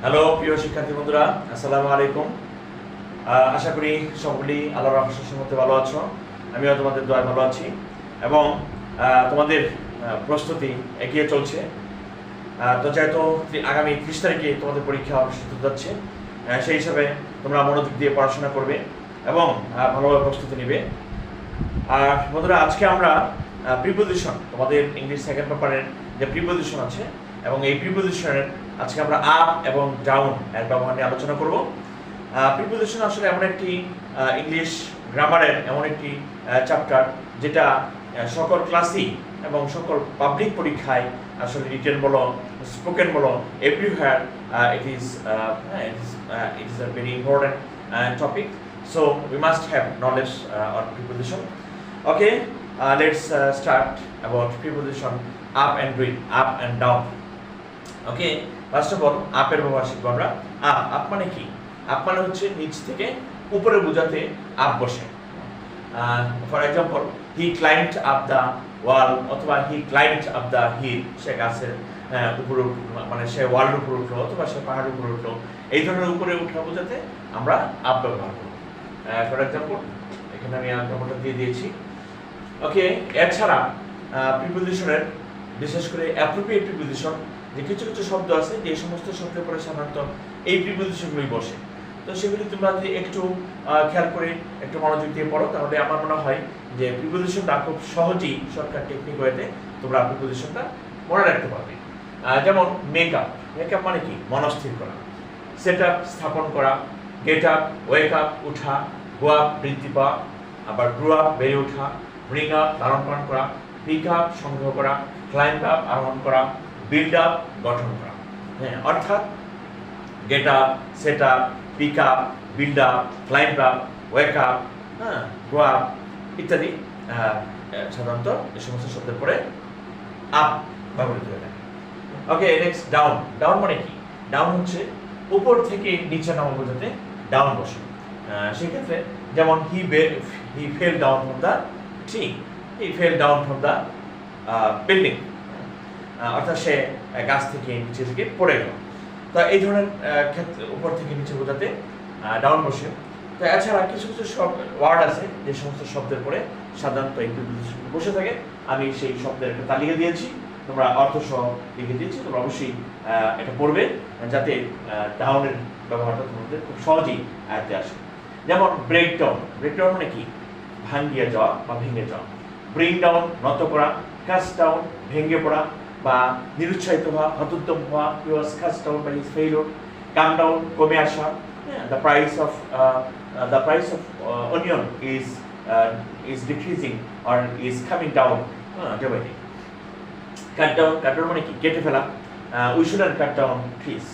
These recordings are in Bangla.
হ্যালো প্রিয় শিক্ষার্থী বন্ধুরা, আসসালামু আলাইকুম। আশা করি সকলেই আল্লাহর রহমতের মধ্যে ভালো আছো। আমিও তোমাদের দোয়ায় ভালো আছি এবং তোমাদের প্রস্তুতি এগিয়ে চলছে। তো যেহেতু আগামী 30 তারিখে তোমাদের পরীক্ষা অনুষ্ঠিত হতে যাচ্ছে, সেই হিসাবে তোমরা মনোযোগ দিয়ে পড়াশোনা করবে এবং ভালোভাবে প্রস্তুতি নেবে। আর বন্ধুরা, আজকে আমরা প্রিপোজিশন, তোমাদের ইংলিশ সেকেন্ড পেপারের যে প্রিপোজিশন আছে এবং এই প্রিপোজিশনের আজকে আমরা আপ এবং ডাউন এর ব্যবহার নিয়ে আলোচনা করব। প্রিপোজিশন আসলে এমন একটি ইংলিশ গ্রামারের এমন একটি চ্যাপ্টার যেটা সকল ক্লাসই এবং সকল পাবলিক পরীক্ষায় আসলে রিটেন বলো, স্পোকেন বলো, everywhere it is a very important topic, so we must have knowledge on preposition. Okay, let's start about preposition up and down, up and down. Okay, first of all, up এর ব্যবহার শিখব আমরা। up মানে কি? up মানে হচ্ছে নিচ থেকে উপরে বোঝাতে up বসে। For example, he climbed up the wall অথবা he climbed up the hill, সে গাছের উপরে মানে সে ওয়ালের উপরে উঠলো অথবা সে পাহাড়ের উপরে উঠলো, এই ধরনের উপরে উঠা বোঝাতে আমরা আপ ব্যবহার করব। ফর এক্সাম্পল, এখানে আমি এক্সাম্পলটা দিয়ে দিয়েছি। ওকে, এছাড়া প্রিপোজিশনের বিশেষ করে অ্যাপ্রোপ্রিয়েট প্রিপোজিশন, যে কিছু কিছু শব্দ আছে যে সমস্ত শব্দের পরে সাধারণত এই প্রিপোজিশনগুলোই বসে, তো সেগুলি তোমরা যদি একটু খেয়াল করে একটু মনোযোগ দিয়ে পড়ো, তাহলে আমার মনে হয় যে প্রিপোজিশনটা খুব সহজেই শর্টকাট টেকনিক ওয়েতে তোমরা প্রিপোজিশনটা মনে রাখতে পারবে। যেমন মেকআপ, মেকআপ মানে কি? মনস্থির করা। সেট আপ, স্থাপন করা। গেট আপ, ওয়েক আপ, উঠা। গো আপ, বৃদ্ধি পাওয়া। আবার গ্রো আপ, বেড়ে ওঠা। ব্রিং আপ, লালন পালন করা। পিক আপ, সংগ্রহ করা। ক্লাইম্ব আপ, আরোহণ করা। বিল্ড আপ, গঠন করা। হ্যাঁ, অর্থাৎ get up, set up, pick up, build up, climb up, wake up, grow up ইত্যাদি সাধারণত এই সমস্ত শব্দের পরে আপ ব্যবহৃত হয়ে থাকে। ওকে, নেক্সট ডাউন। ডাউন মানে কি? ডাউন হচ্ছে উপর থেকে নিচে নামা বোঝাতে ডাউন বসে। সেক্ষেত্রে যেমন he fell down from the tree, he fell down from the building, অর্থাৎ সে গাছ থেকে নিচে থেকে পড়ে গেল। তো এই ধরনের ক্ষেত্রে উপর থেকে নিচে বোঝাতে ডাউন বসে। তো এছাড়া কিছু কিছু সব ওয়ার্ড আছে যে সমস্ত শব্দের পরে সাধারণত এই প্রিপোজিশন বসে থাকে। আমি সেই শব্দের একটা তালিকা দিয়েছি, তোমরা অর্থ সহ লিখে দিয়েছি, তোমরা অবশ্যই এটা পড়বে যাতে ডাউনের ব্যবহারটা তোমাদের খুব সহজেই আয়ত্তে আসে। যেমন ব্রেকডাউন। ব্রেকডাউন মানে কি? ভাঙ্গিয়ে যাওয়া বা ভেঙে যাওয়া। ব্রিং ডাউন, নত করা। কাস্ট ডাউন, ভেঙে পড়া বা নিরুৎসাহিত হওয়া, হতোদ্যম হওয়া। He was cast down by his failure. Come down, কমে আসা। The price of onion is decreasing or is coming down day by day. Cut down মানে কি? কেটে ফেলা। We shouldn't cut down trees.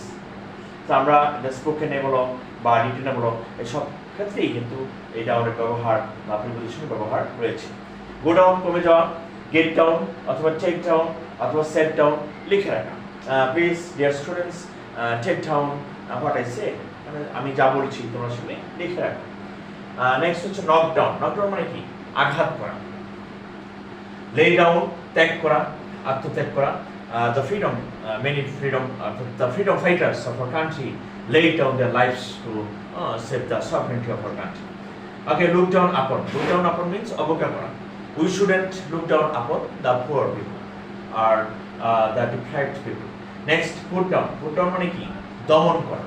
তো আমরা স্পোকেনে বলো বা রিটেনে বলো, এসব ক্ষেত্রেই কিন্তু এই ডাউনের ব্যবহার বা প্রিপোজিশনের ব্যবহার রয়েছে। গো ডাউন, কমে যাওয়া। গেট ডাউন অথবা টেক ডাউন অথবা সেট ডাউন লিখে রাখা। Please dear students, take down what I say, আমি যা বলছি তোমরা শুনে লিখে রাখো। নেক্সট হচ্ছে নক ডাউন। নক ডাউন মানে কি? আঘাত করা। লে ডাউন, ত্যাগ করা, আত্মত্যাগ করা। The freedom, many freedom, the freedom fighters of our country laid down their lives to save the sovereignty of our country. Okay, look down upon. Look down upon means অবজ্ঞা করা। We shouldn't look down upon the poor people or the deprived people. Next, put down. Put down মানে কি? দমন করা।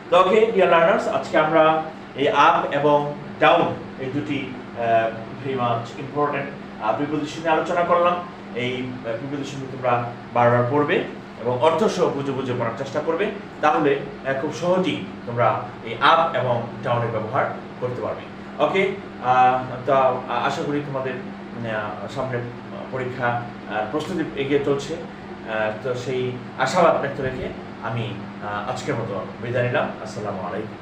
তো ওকে ডিয়ার লার্নার্স, আজকে আমরা এই আপ এবং ডাউন এই দুটি ভেরি মাচ ইম্পর্টেন্ট প্রিপোজিশন নিয়ে আলোচনা করলাম। এই প্রিপোজিশন তোমরা বারবার পড়বে এবং অর্থ সহ বুঝে বুঝে পড়ার চেষ্টা করবে, তাহলে খুব সহজেই তোমরা এই আপ এবং ডাউনের ব্যবহার করতে পারবে। ওকে, তো আশা করি তোমাদের সামনে পরীক্ষা প্রস্তুতি এগিয়ে চলছে। তো সেই আশাবাদ ব্যক্ত রেখে আমি আজকের মতো বিদায় নিলাম। আসসালামু আলাইকুম।